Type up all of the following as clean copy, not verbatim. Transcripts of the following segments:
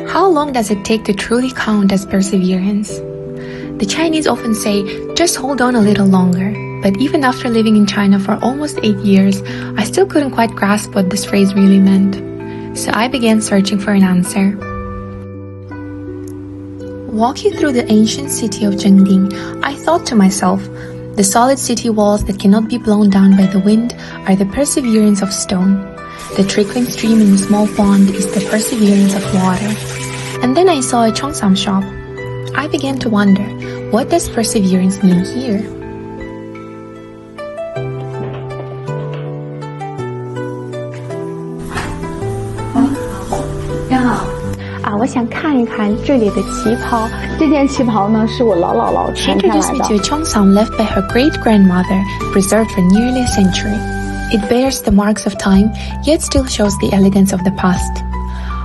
How long does it take to truly count as perseverance? The Chinese often say, just hold on a little longer. But even after living in China for almost 8 years, I still couldn't quite grasp what this phrase really meant. So I began searching for an answer. Walking through the ancient city of Zhengding, I thought to myself, the solid city walls that cannot be blown down by the wind are the perseverance of stone. The trickling stream in the small pond is the perseverance of water. And then I saw a cheongsam shop. I began to wonder, what does perseverance mean here? She introduced me to a cheongsam left by her great-grandmother, preserved for nearly a century. It bears the marks of time, yet still shows the elegance of the past.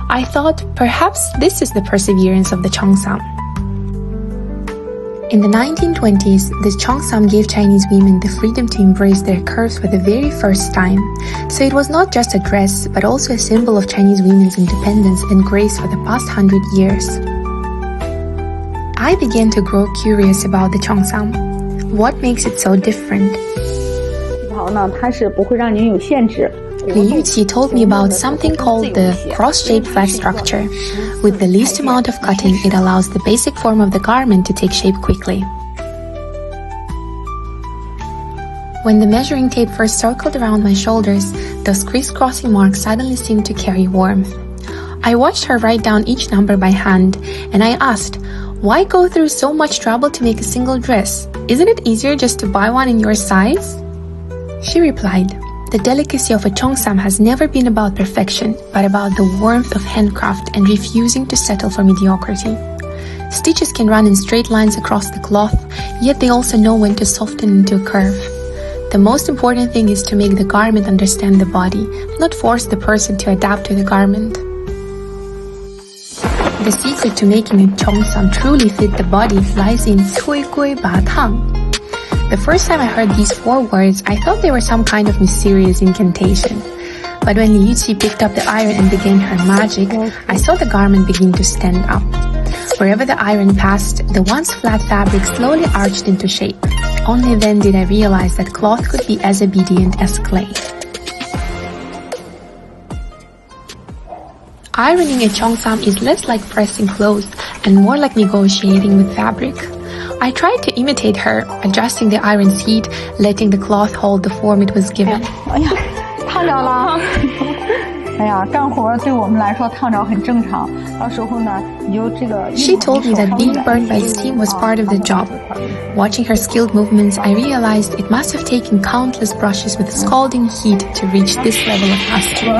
I thought, perhaps this is the perseverance of the cheongsam. In the 1920s, the cheongsam gave Chinese women the freedom to embrace their curves for the very first time. So it was not just a dress, but also a symbol of Chinese women's independence and grace for the past 100 years. I began to grow curious about the cheongsam. What makes it so different? Li Yuqi told me about something called the cross-shaped flat structure. With the least amount of cutting, it allows the basic form of the garment to take shape quickly. When the measuring tape first circled around my shoulders, those crisscrossing marks suddenly seemed to carry warmth. I watched her write down each number by hand, and I asked, why go through so much trouble to make a single dress? Isn't it easier just to buy one in your size? She replied, the delicacy of a cheongsam has never been about perfection, but about the warmth of handcraft and refusing to settle for mediocrity. Stitches can run in straight lines across the cloth, yet they also know when to soften into a curve. The most important thing is to make the garment understand the body, not force the person to adapt to the garment. The secret to making a cheongsam truly fit the body lies in 催归拔烫. The first time I heard these 4 words, I thought they were some kind of mysterious incantation. But when Li Yuqi picked up the iron and began her magic, I saw the garment begin to stand up. Wherever the iron passed, the once flat fabric slowly arched into shape. Only then did I realize that cloth could be as obedient as clay. Ironing a cheongsam is less like pressing clothes and more like negotiating with fabric. I tried to imitate her, adjusting the iron's heat, letting the cloth hold the form it was given. She told me that being burned by steam was part of the job. Watching her skilled movements, I realized it must have taken countless brushes with scalding heat to reach this level of mastery.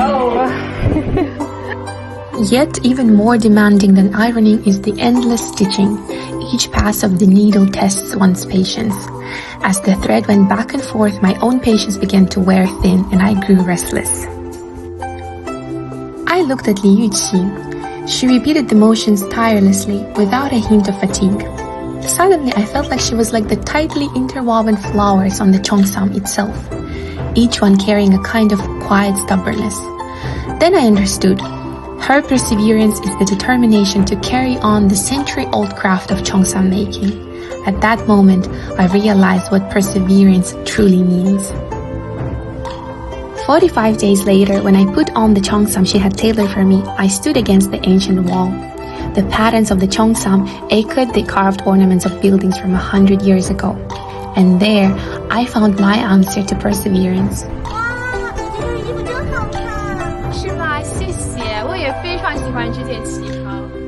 Yet even more demanding than ironing is the endless stitching. Each pass of the needle tests one's patience. As the thread went back and forth, my own patience began to wear thin and I grew restless. I looked at Li Yuqi. She repeated the motions tirelessly, without a hint of fatigue. Suddenly, I felt like she was like the tightly interwoven flowers on the cheongsam itself, each one carrying a kind of quiet stubbornness. Then I understood. Her perseverance is the determination to carry on the century-old craft of cheongsam making. At that moment, I realized what perseverance truly means. 45 days later, when I put on the cheongsam she had tailored for me, I stood against the ancient wall. The patterns of the cheongsam echoed the carved ornaments of buildings from 100 years ago. And there, I found my answer to perseverance. 是吧？谢谢，我也非常喜欢这件旗袍。